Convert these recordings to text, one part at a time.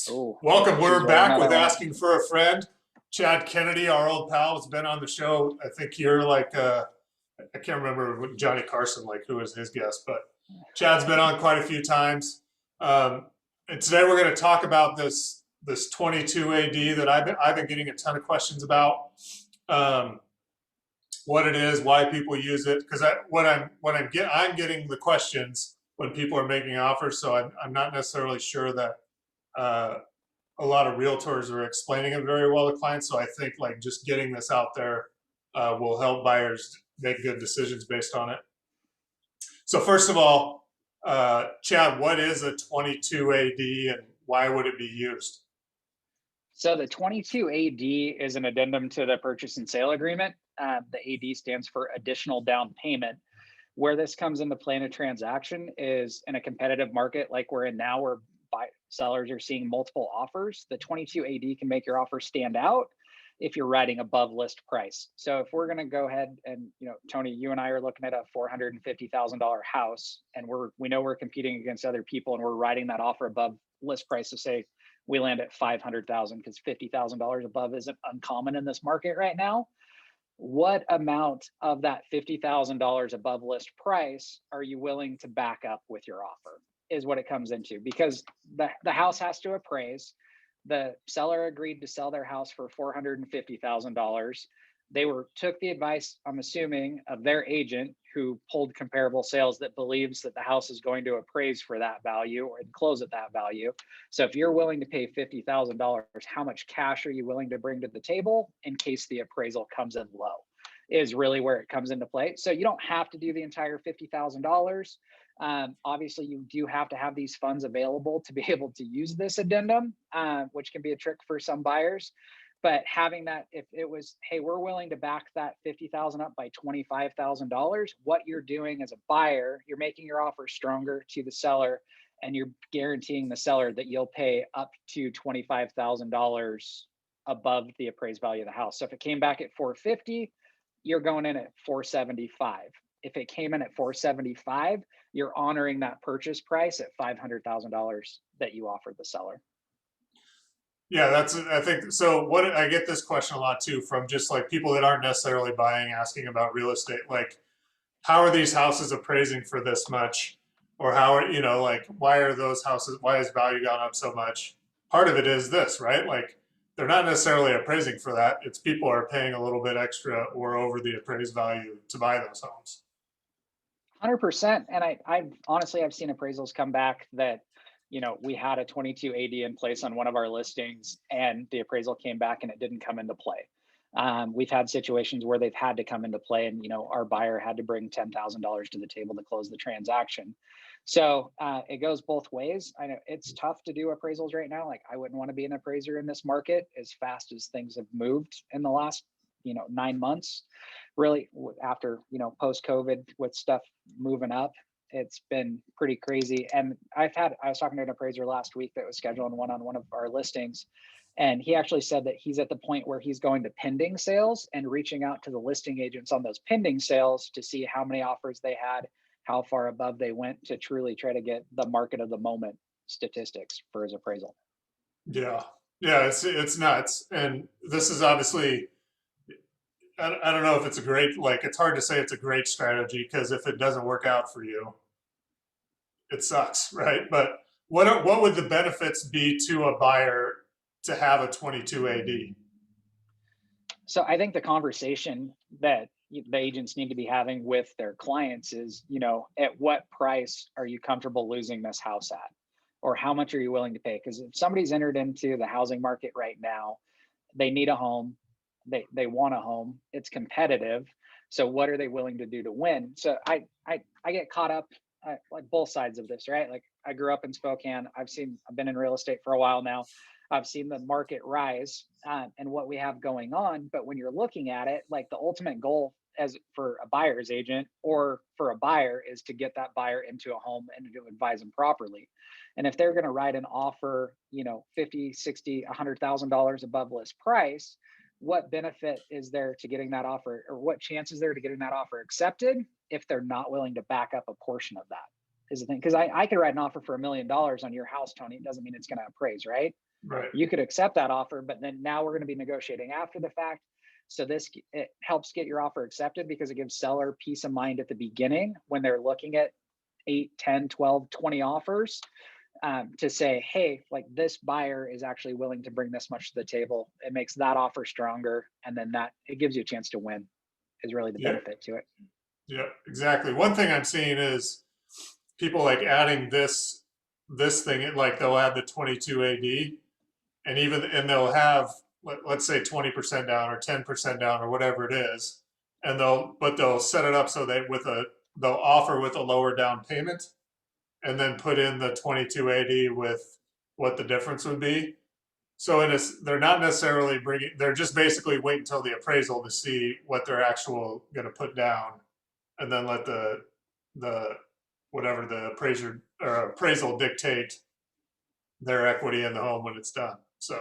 Oh, Welcome. she's We're got back another with one. Asking for a Friend. Chad Kennedy, our old pal, has been on the show. I think you're like, I can't remember what Johnny Carson, like who was his guest, but Chad's been on quite a few times. And today we're going to talk about this 22 AD that I've been getting a ton of questions about. What it is, why people use it, because I'm getting the questions when people are making offers, so I'm not necessarily sure that uh, a lot of realtors are explaining it very well to clients. So I think like just getting this out there will help buyers make good decisions based on it. So first of all, Chad, what is a 22 AD and why would it be used? So the 22 AD is an addendum to the purchase and sale agreement. The AD stands for additional down payment. Where this comes into play in a transaction is in a competitive market like we're in now, where sellers are seeing multiple offers. The 22 AD can make your offer stand out if you're writing above list price. So if we're going to go ahead and, Tony, you and I are looking at a $450,000 house, and we know we're competing against other people, and we're writing that offer above list price to say we land at 500,000 because $50,000 above isn't uncommon in this market right now. What amount of that $50,000 above list price are you willing to back up with your offer is what it comes into, because the house has to appraise. The seller agreed to sell their house for $450,000. They took the advice, I'm assuming, of their agent who pulled comparable sales that believes that the house is going to appraise for that value or close at that value. So if you're willing to pay $50,000, how much cash are you willing to bring to the table in case the appraisal comes in low is really where it comes into play. So you don't have to do the entire $50,000. Obviously, you do have to have these funds available to be able to use this addendum, which can be a trick for some buyers. But having that, if it was, hey, we're willing to back that $50,000 up by $25,000, what you're doing as a buyer, you're making your offer stronger to the seller, and you're guaranteeing the seller that you'll pay up to $25,000 above the appraised value of the house. So if it came back at 450, you're going in at 475. If it came in at 475, you're honoring that purchase price at $500,000 that you offered the seller. Yeah, I think so. What I get this question a lot too from just like people that aren't necessarily buying, asking about real estate. Like, how are these houses appraising for this much? Or how are, like, why are those houses, why has value gone up so much? Part of it is this, right? Like, they're not necessarily appraising for that. It's people are paying a little bit extra or over the appraised value to buy those homes. 100%. And I've honestly, I've seen appraisals come back that, we had a 22 AD in place on one of our listings, and the appraisal came back and it didn't come into play. We've had situations where they've had to come into play, and our buyer had to bring $10,000 to the table to close the transaction. So it goes both ways. I know it's tough to do appraisals right now. Like, I wouldn't want to be an appraiser in this market as fast as things have moved in the last 9 months. Really, after post COVID, with stuff moving up, it's been pretty crazy. And I was talking to an appraiser last week that was scheduled on one of our listings, and he actually said that he's at the point where he's going to pending sales and reaching out to the listing agents on those pending sales to see how many offers they had, how far above they went, to truly try to get the market of the moment statistics for his appraisal. Yeah. Yeah, it's nuts. And this is obviously, I don't know if it's a great, like, it's hard to say it's a great strategy, because if it doesn't work out for you, it sucks, right? But what would the benefits be to a buyer to have a 22 AD? So I think the conversation that the agents need to be having with their clients is, at what price are you comfortable losing this house at? Or how much are you willing to pay? Because if somebody's entered into the housing market right now, they need a home, they want a home, it's competitive. So what are they willing to do to win? So I get caught up like both sides of this, right? Like, I grew up in Spokane. I've been in real estate for a while now. I've seen the market rise and what we have going on. But when you're looking at it, like, the ultimate goal as for a buyer's agent or for a buyer is to get that buyer into a home and to advise them properly. And if they're going to write an offer, 50, 60, $100,000 above list price, what benefit is there to getting that offer, or what chance is there to getting that offer accepted if they're not willing to back up a portion of that? is the thing. Because I could write an offer for $1 million on your house, Tony. It doesn't mean it's going to appraise, right? Right. You could accept that offer, but then now we're going to be negotiating after the fact. So it helps get your offer accepted because it gives seller peace of mind at the beginning when they're looking at 8, 10, 12, 20 offers, to say, hey, like this buyer is actually willing to bring this much to the table. It makes that offer stronger. And then it gives you a chance to win is really the Yeah. benefit to it. Yeah, exactly. One thing I'm seeing is people like adding this thing, like they'll add the 22 AD, and they'll have, let's say 20% down or 10% down or whatever it is, and they'll set it up so they'll offer with a lower down payment, and then put in the 22 AD with what the difference would be. So they're not necessarily they're just basically wait until the appraisal to see what they're actual going to put down, and then let the whatever the appraisal dictate their equity in the home when it's done. So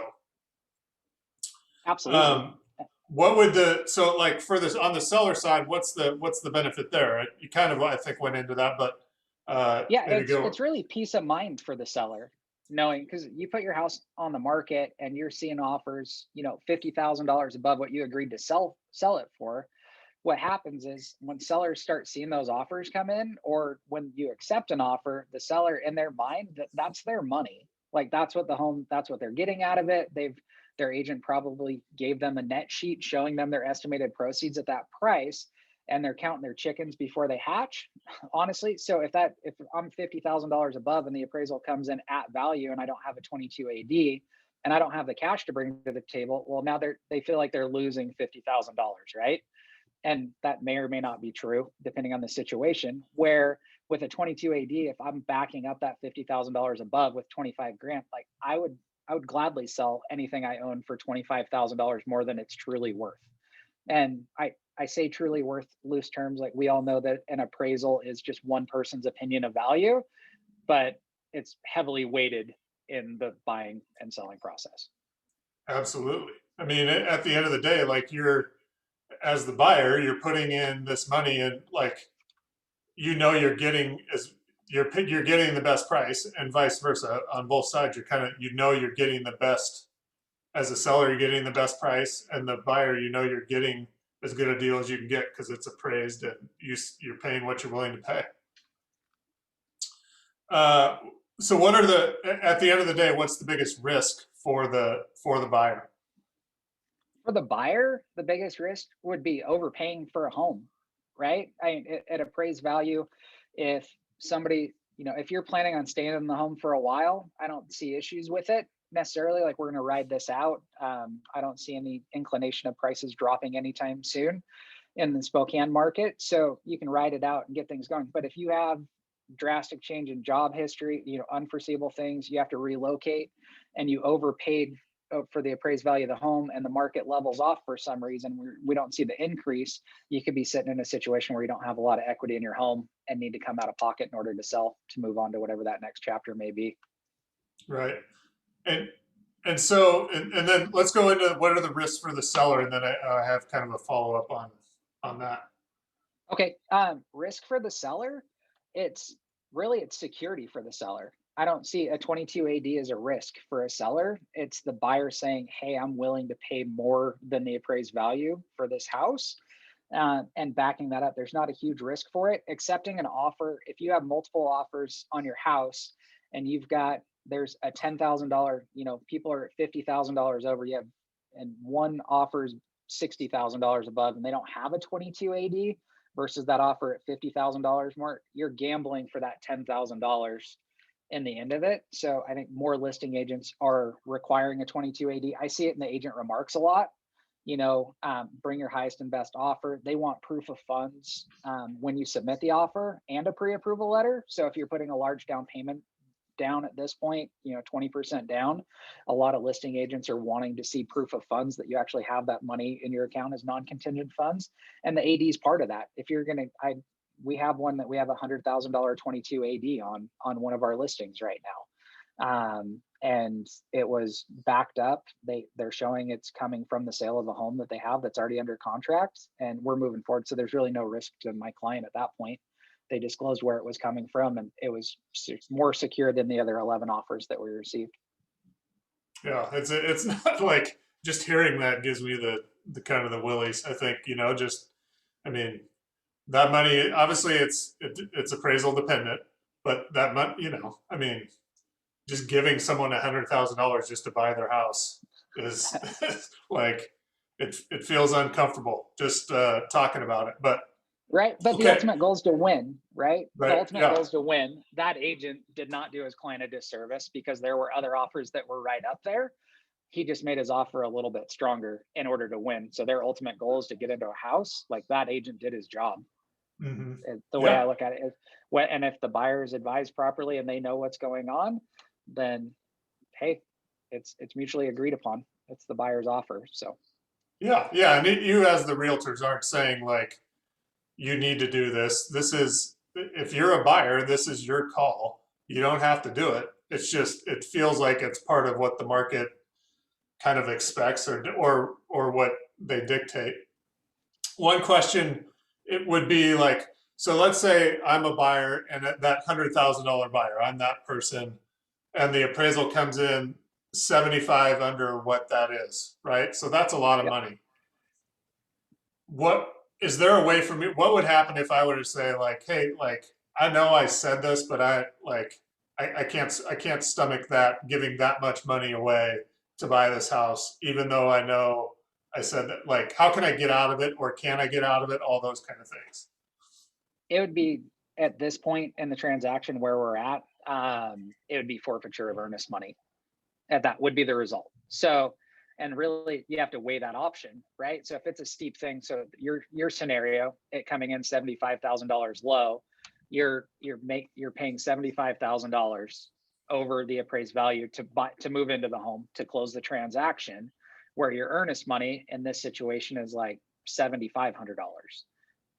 Absolutely. what would so like for this on the seller side, what's the benefit there? You kind of, I think, went into that, but Yeah, maybe go. it's really peace of mind for the seller, knowing, because you put your house on the market and you're seeing offers, $50,000 above what you agreed to sell it for. What happens is when sellers start seeing those offers come in, or when you accept an offer, the seller in their mind, that's their money. Like that's what they're getting out of it. Their agent probably gave them a net sheet showing them their estimated proceeds at that price, and they're counting their chickens before they hatch, honestly. So if I'm $50,000 above and the appraisal comes in at value and I don't have a 22 AD and I don't have the cash to bring to the table, well, now they feel like they're losing $50,000, right? And that may or may not be true depending on the situation. Where with a 22 AD, if I'm backing up that $50,000 above with 25 grand, like I would gladly sell anything I own for $25,000 more than it's truly worth. And I say truly worth loose terms. Like we all know that an appraisal is just one person's opinion of value, but it's heavily weighted in the buying and selling process. Absolutely. I mean, at the end of the day, like as the buyer, you're putting in this money, and like you're getting you're getting the best price, and vice versa on both sides. You're getting the best. As a seller, you're getting the best price, and the buyer, you're getting as good a deal as you can get because it's appraised and you're paying what you're willing to pay. So what are at the end of the day, what's the biggest risk for the buyer? For the buyer, the biggest risk would be overpaying for a home, right? I mean, at appraised value, if somebody, if you're planning on staying in the home for a while, I don't see issues with it necessarily. Like we're going to ride this out. I don't see any inclination of prices dropping anytime soon in the Spokane market. So you can ride it out and get things going. But if you have drastic change in job history, unforeseeable things, you have to relocate, and you overpaid for the appraised value of the home, and the market levels off for some reason, we don't see the increase, you could be sitting in a situation where you don't have a lot of equity in your home and need to come out of pocket in order to sell, to move on to whatever that next chapter may be. Right. And so then let's go into what are the risks for the seller, and then I have kind of a follow up on that. Okay. Risk for the seller, it's security for the seller. I don't see a 22 AD as a risk for a seller. It's the buyer saying, hey, I'm willing to pay more than the appraised value for this house. And backing that up, there's not a huge risk for it. Accepting an offer, if you have multiple offers on your house and there's a $10,000, people are at $50,000 over, and one offers $60,000 above and they don't have a 22 AD versus that offer at $50,000 more, you're gambling for that $10,000 in the end of it. So I think more listing agents are requiring a 22 AD. I see it in the agent remarks a lot. Bring your highest and best offer. They want proof of funds when you submit the offer and a pre-approval letter. So if you're putting a large down payment down at this point, 20% down, a lot of listing agents are wanting to see proof of funds that you actually have that money in your account as non-contingent funds. And the AD is part of that. If you're going to, we have one that we have $100,000 22 AD on one of our listings right now. And it was backed up. They're showing it's coming from the sale of a home that they have that's already under contract, and we're moving forward. So there's really no risk to my client at that point. they disclosed where it was coming from, and it was more secure than the other 11 offers that we received. Yeah, it's not like just hearing that gives me the kind of the willies. I think, you know, just, I mean, that money, obviously it's appraisal dependent, but that money, you know, I mean, just giving someone $100,000 just to buy their house is like, it feels uncomfortable just talking about it. But Right. But the okay, ultimate goal is to win, right? The right, ultimate yeah, goal is to win. That agent did not do his client a disservice because there were other offers that were right up there. He just made his offer a little bit stronger in order to win. So their ultimate goal is to get into a house. Like, that agent did his job. hmm, The way I yeah, look at it is, and if the buyer is advised properly and they know what's going on, then hey, it's mutually agreed upon. It's the buyer's offer. So yeah, yeah. And you as the realtors aren't saying like, you need to do this. This is, if you're a buyer, this is your call. You don't have to do it. It's just, it feels like it's part of what the market kind of expects or what they dictate. One question, it would be like, so let's say I'm a buyer and that $100,000 buyer, I'm that person, and the appraisal comes in 75 under what that is, right? So that's a lot of yep. money. What is there a way for me? What would happen if I were to say like, hey, like I know I said this, but I can't stomach that giving that much money away to buy this house, even though I know I said that. Like, how can I get out of it, or can I get out of it? All those kind of things. It would be, at this point in the transaction where we're at, it would be forfeiture of earnest money. And that would be the result. So, and really you have to weigh that option, right? So if it's a steep thing, so your scenario, it coming in $75,000 low, you're paying $75,000 over the appraised value to move into the home to close the transaction, where your earnest money in this situation is like $7,500.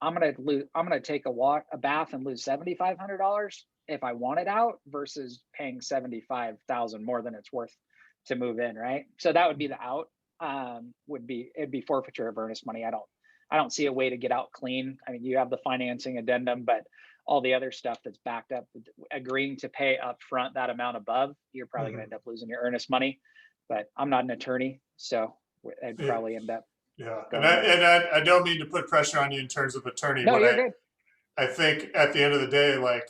I'm gonna take a bath and lose $7,500 if I want it out, versus paying 75,000 more than it's worth to move in, right? So that would be the out. It'd be forfeiture of earnest money. I don't see a way to get out clean. I mean, you have the financing addendum, but all the other stuff that's backed up, agreeing to pay up front that amount above, you're probably gonna Mm-hmm. end up losing your earnest money. But I'm not an attorney, so I'd Yeah, probably end up yeah. And going with. I don't mean to put pressure on you in terms of attorney. No, What you're good. I think at the end of the day, like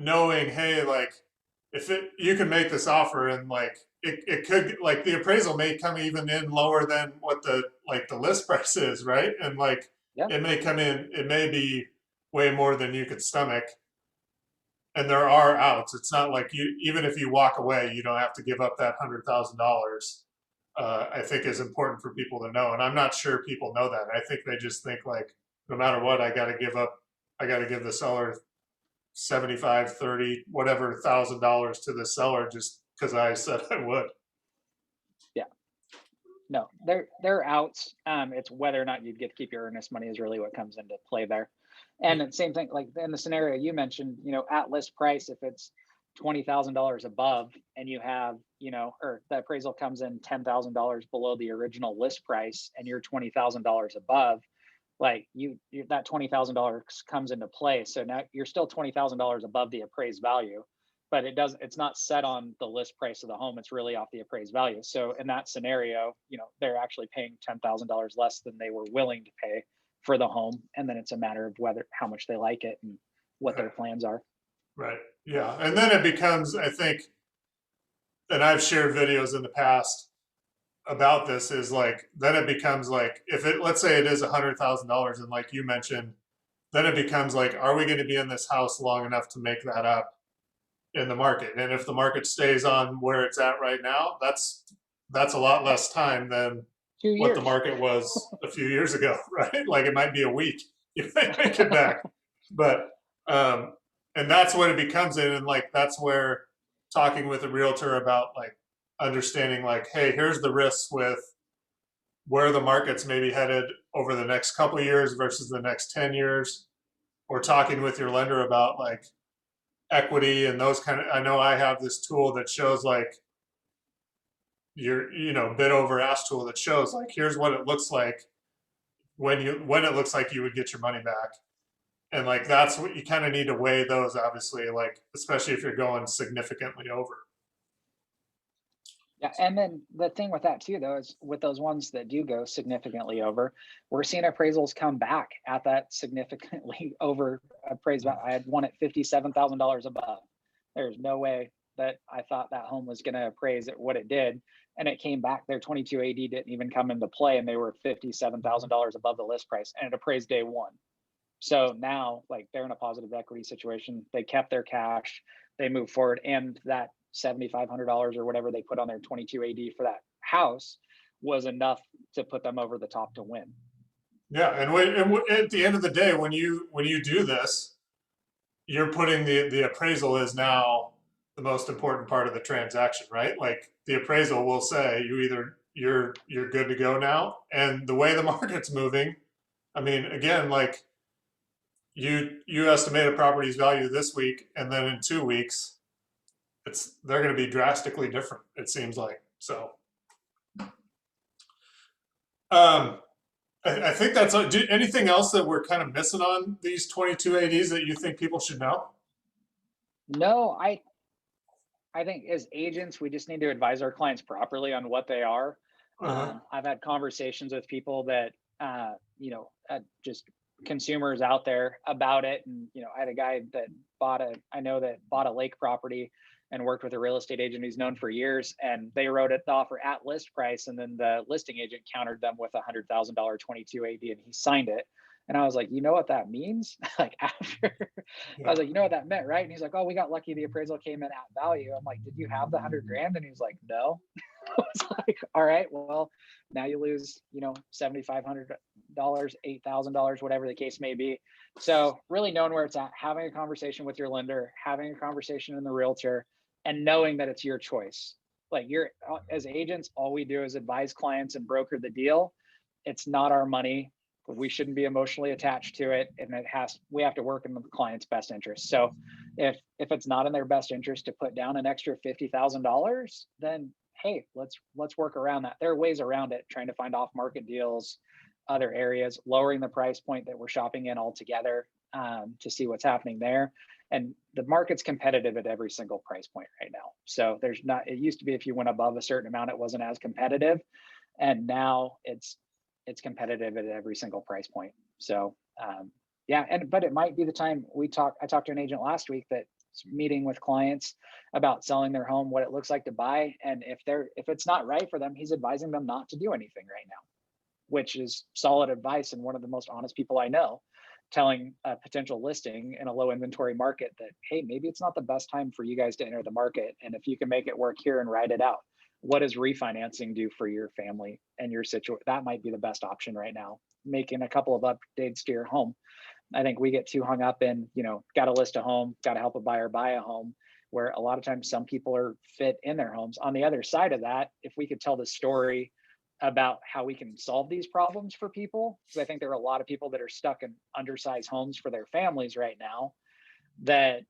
knowing, hey, like if you can make this offer and like it could like the appraisal may come even in lower than what the list price is, right? And like Yeah. it may come in, it may be way more than you could stomach. And there are outs. It's not like even if you walk away, you don't have to give up that $100,000. I think is important for people to know. And I'm not sure people know that. I think they just think like, no matter what, I got to give the seller 75, 30, whatever $1,000 to the seller just because I said I would. Yeah. No, they're outs. It's whether or not you'd get to keep your earnest money is really what comes into play there. And the same thing, like in the scenario you mentioned, at list price, if it's $20,000 above and you have, or the appraisal comes in $10,000 below the original list price and you're $20,000 above, like that $20,000 comes into play. So now you're still $20,000 above the appraised value, but it's not set on the list price of the home. It's really off the appraised value. So in that scenario, they're actually paying $10,000 less than they were willing to pay for the home. And then it's a matter of how much they like it and what their plans are. Right. Yeah. And then it becomes, I think, and I've shared videos in the past about this, is like, then it becomes like, let's say it is $100,000. And like you mentioned, then it becomes like, are we going to be in this house long enough to make that up in the market? And if the market stays on where it's at right now, that's a lot less time than 2 what the years. market was a few years ago, right? Like it might be a week you might make it back. But and that's what it becomes in. And like that's where talking with a realtor about like understanding like, hey, here's the risks with where the market's maybe headed over the next couple of years versus the next 10 years, or talking with your lender about like equity and those kind of, I know I have this tool that shows like your bid over ask tool that shows like, here's what it looks like when it looks like you would get your money back. And like, that's what you kind of need to weigh those, obviously, like, especially if you're going significantly over. Yeah, and then the thing with that too, though, is with those ones that do go significantly over, we're seeing appraisals come back at that significantly over appraised value. I had one at $57,000 above. There's no way that I thought that home was going to appraise at what it did, and it came back. Their 22 AD didn't even come into play, and they were $57,000 above the list price, and it appraised day one. So now, like, they're in a positive equity situation. They kept their cash, they moved forward, and that $7,500 or whatever they put on their 22 AD for that house was enough to put them over the top to win. Yeah, at the end of the day, when you do this, you're putting the appraisal is now the most important part of the transaction, right? Like, the appraisal will say you're good to go now, and the way the market's moving, I mean, again, like, you estimate a property's value this week, and then in 2 weeks, they're going to be drastically different. It seems like so. I think that's anything else that we're kind of missing on these 22 ADs that you think people should know? No, I think as agents, we just need to advise our clients properly on what they are. I've had conversations with people that, just consumers out there about it. And, I had a guy that bought a lake property and worked with a real estate agent he's known for years. And they wrote it the offer at list price. And then the listing agent countered them with $100,000 22 AD, and he signed it. And I was like, you know what that means? Like, after, I was like, you know what that meant, right? And he's like, oh, we got lucky. The appraisal came in at value. I'm like, did you have the 100 grand? And he's like, no. I was like, all right, well, now you lose, $7,500, $8,000, whatever the case may be. So really knowing where it's at, having a conversation with your lender, having a conversation in the realtor, and knowing that it's your choice. Like, as agents, all we do is advise clients and broker the deal. It's not our money. We shouldn't be emotionally attached to it, and we have to work in the client's best interest. So if it's not in their best interest to put down an extra $50,000, then hey, let's work around that. There are ways around it, trying to find off market deals, other areas, lowering the price point that we're shopping in altogether, to see what's happening there. And the market's competitive at every single price point right now. So it used to be if you went above a certain amount, it wasn't as competitive. And now it's competitive at every single price point. So but it might be the time I talked to an agent last week that's meeting with clients about selling their home, what it looks like to buy. And if it's not right for them, he's advising them not to do anything right now, which is solid advice. And one of the most honest people I know, telling a potential listing in a low inventory market that, hey, maybe it's not the best time for you guys to enter the market. And if you can make it work here and ride it out, what does refinancing do for your family and your situation? That might be the best option right now. Making a couple of updates to your home. I think we get too hung up in, got to list a home, got to help a buyer buy a home, where a lot of times some people are fit in their homes. On the other side of that, if we could tell the story about how we can solve these problems for people, because I think there are a lot of people that are stuck in undersized homes for their families right now, that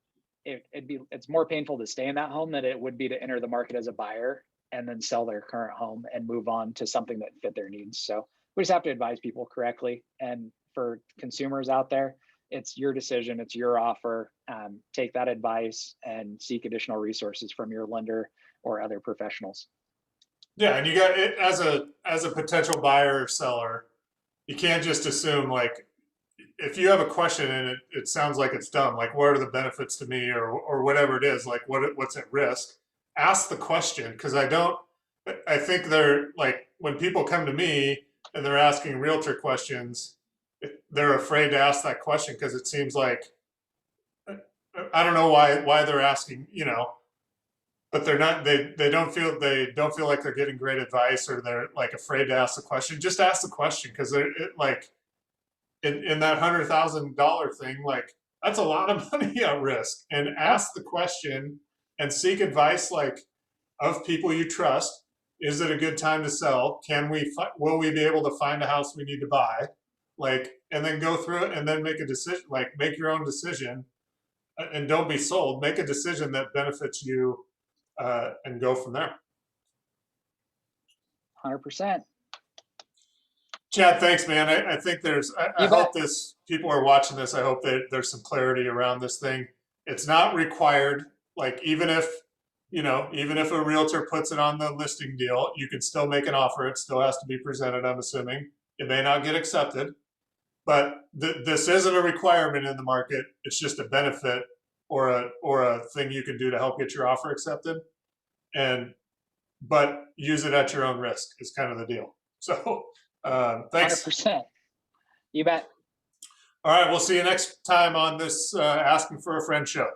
it's more painful to stay in that home than it would be to enter the market as a buyer and then sell their current home and move on to something that fit their needs. So we just have to advise people correctly. And for consumers out there, it's your decision, it's your offer. Take that advice and seek additional resources from your lender or other professionals. Yeah, and you got it as a potential buyer or seller, you can't just assume, like, if you have a question and it sounds like it's dumb, like, what are the benefits to me, or whatever it is, like, what's at risk, ask the question. Because I think they're like, when people come to me and they're asking realtor questions, they're afraid to ask that question because it seems like, I don't know why they're asking, but they're not, they don't feel like they're getting great advice, or they're like afraid to ask the question. Just ask the question, because like, in that $100,000 thing, like, that's a lot of money at risk. And ask the question and seek advice, like, of people you trust. Is it a good time to sell? Will we be able to find a house we need to buy? Like, and then go through it and then make a decision, like, make your own decision, and don't be sold. Make a decision that benefits you, and go from there. 100%. Chad, thanks, man. I think I You bet. hope people are watching this. I hope that there's some clarity around this thing. It's not required. Like, even if a realtor puts it on the listing deal, you can still make an offer. It still has to be presented, I'm assuming. It may not get accepted, but this isn't a requirement in the market. It's just a benefit or a thing you can do to help get your offer accepted. But use it at your own risk is kind of the deal. So thanks. 100%. You bet. All right, we'll see you next time on this Asking for a Friend show.